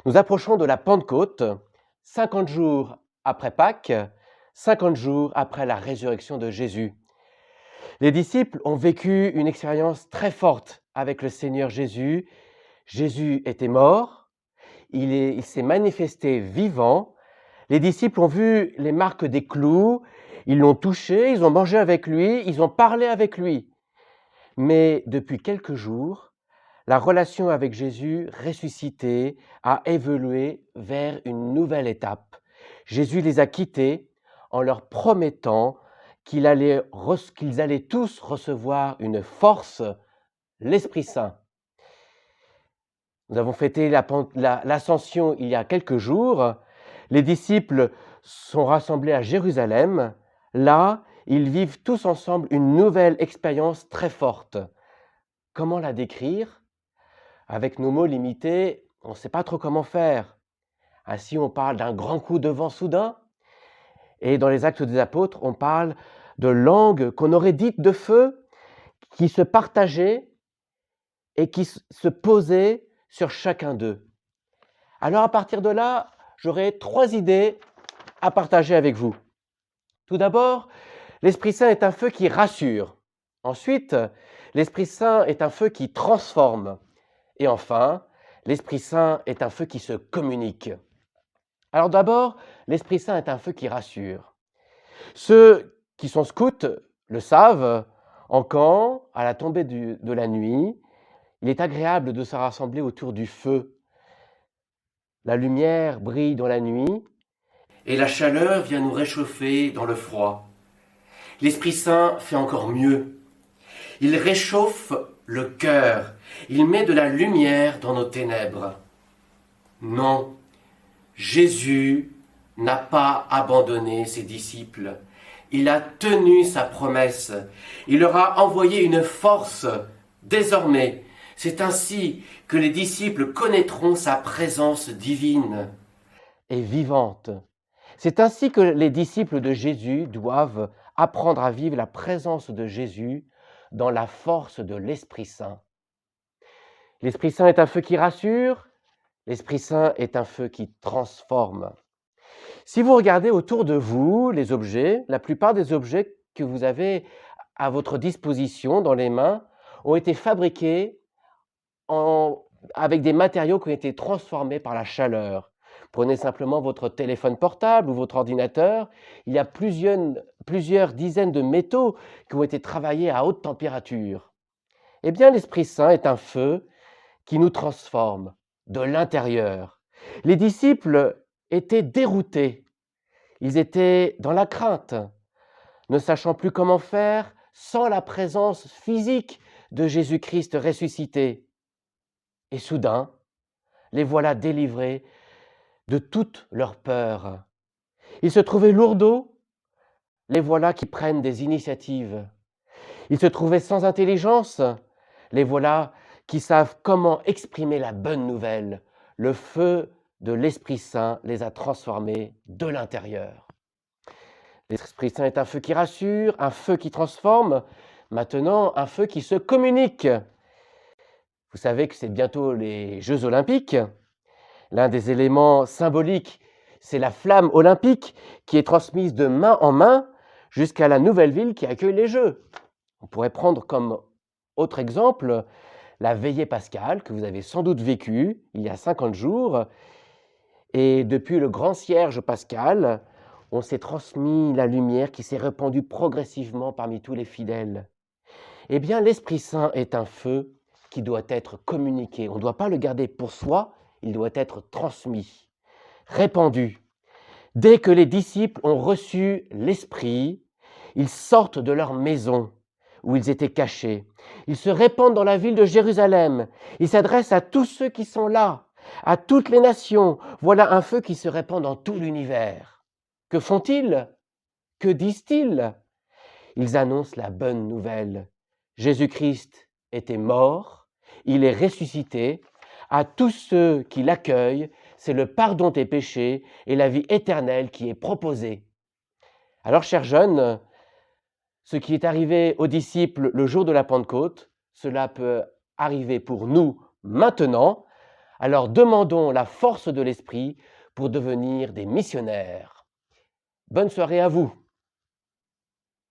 Nous approchons de la Pentecôte, 50 jours après Pâques, 50 jours après la résurrection de Jésus. Les disciples ont vécu une expérience très forte avec le Seigneur Jésus. Jésus était mort, il s'est manifesté vivant. Les disciples ont vu les marques des clous, ils l'ont touché, ils ont mangé avec lui, ils ont parlé avec lui. Mais depuis quelques jours, la relation avec Jésus ressuscité a évolué vers une nouvelle étape. Jésus les a quittés en leur promettant qu'ils allaient tous recevoir une force, l'Esprit Saint. Nous avons fêté l'Ascension il y a quelques jours. Les disciples sont rassemblés à Jérusalem. Là, ils vivent tous ensemble une nouvelle expérience très forte. Comment la décrire ? Avec nos mots limités, on ne sait pas trop comment faire. Ainsi, on parle d'un grand coup de vent soudain. Et dans les Actes des Apôtres, on parle de langues qu'on aurait dites de feu, qui se partageaient et qui se posaient sur chacun d'eux. Alors à partir de là, j'aurai 3 idées à partager avec vous. Tout d'abord, l'Esprit Saint est un feu qui rassure. Ensuite, l'Esprit Saint est un feu qui transforme. Et enfin, l'Esprit Saint est un feu qui se communique. Alors d'abord, l'Esprit Saint est un feu qui rassure. Ceux qui sont scouts le savent, en camp, à la tombée de la nuit, il est agréable de se rassembler autour du feu. La lumière brille dans la nuit et la chaleur vient nous réchauffer dans le froid. L'Esprit Saint fait encore mieux. Il réchauffe le cœur. Il met de la lumière dans nos ténèbres. Non, Jésus n'a pas abandonné ses disciples. Il a tenu sa promesse. Il leur a envoyé une force. Désormais, c'est ainsi que les disciples connaîtront sa présence divine et vivante. C'est ainsi que les disciples de Jésus doivent apprendre à vivre la présence de Jésus dans la force de l'Esprit Saint. L'Esprit Saint est un feu qui rassure, l'Esprit Saint est un feu qui transforme. Si vous regardez autour de vous les objets, la plupart des objets que vous avez à votre disposition dans les mains ont été fabriqués avec des matériaux qui ont été transformés par la chaleur. Prenez simplement votre téléphone portable ou votre ordinateur. Il y a plusieurs dizaines de métaux qui ont été travaillés à haute température. Eh bien, l'Esprit Saint est un feu qui nous transforme de l'intérieur. Les disciples étaient déroutés. Ils étaient dans la crainte, ne sachant plus comment faire sans la présence physique de Jésus-Christ ressuscité. Et soudain, les voilà délivrés de toute leur peur. Ils se trouvaient lourdeaux, les voilà qui prennent des initiatives. Ils se trouvaient sans intelligence, les voilà qui savent comment exprimer la bonne nouvelle. Le feu de l'Esprit Saint les a transformés de l'intérieur. L'Esprit Saint est un feu qui rassure, un feu qui transforme, maintenant un feu qui se communique. Vous savez que c'est bientôt les Jeux olympiques. L'un des éléments symboliques, c'est la flamme olympique qui est transmise de main en main jusqu'à la nouvelle ville qui accueille les Jeux. On pourrait prendre comme autre exemple la veillée pascale que vous avez sans doute vécue il y a 50 jours. Et depuis le grand cierge pascal, on s'est transmis la lumière qui s'est répandue progressivement parmi tous les fidèles. Eh bien, l'Esprit Saint est un feu qui doit être communiqué. On ne doit pas le garder pour soi, il doit être transmis, répandu. Dès que les disciples ont reçu l'Esprit, ils sortent de leur maison où ils étaient cachés. Ils se répandent dans la ville de Jérusalem. Ils s'adressent à tous ceux qui sont là, à toutes les nations. Voilà un feu qui se répand dans tout l'univers. Que font-ils ? Que disent-ils ? Ils annoncent la bonne nouvelle. Jésus-Christ était mort, il est ressuscité. À tous ceux qui l'accueillent, c'est le pardon des péchés et la vie éternelle qui est proposée. Alors, chers jeunes, ce qui est arrivé aux disciples le jour de la Pentecôte, cela peut arriver pour nous maintenant, Alors demandons la force de l'Esprit pour devenir des missionnaires. Bonne soirée à vous.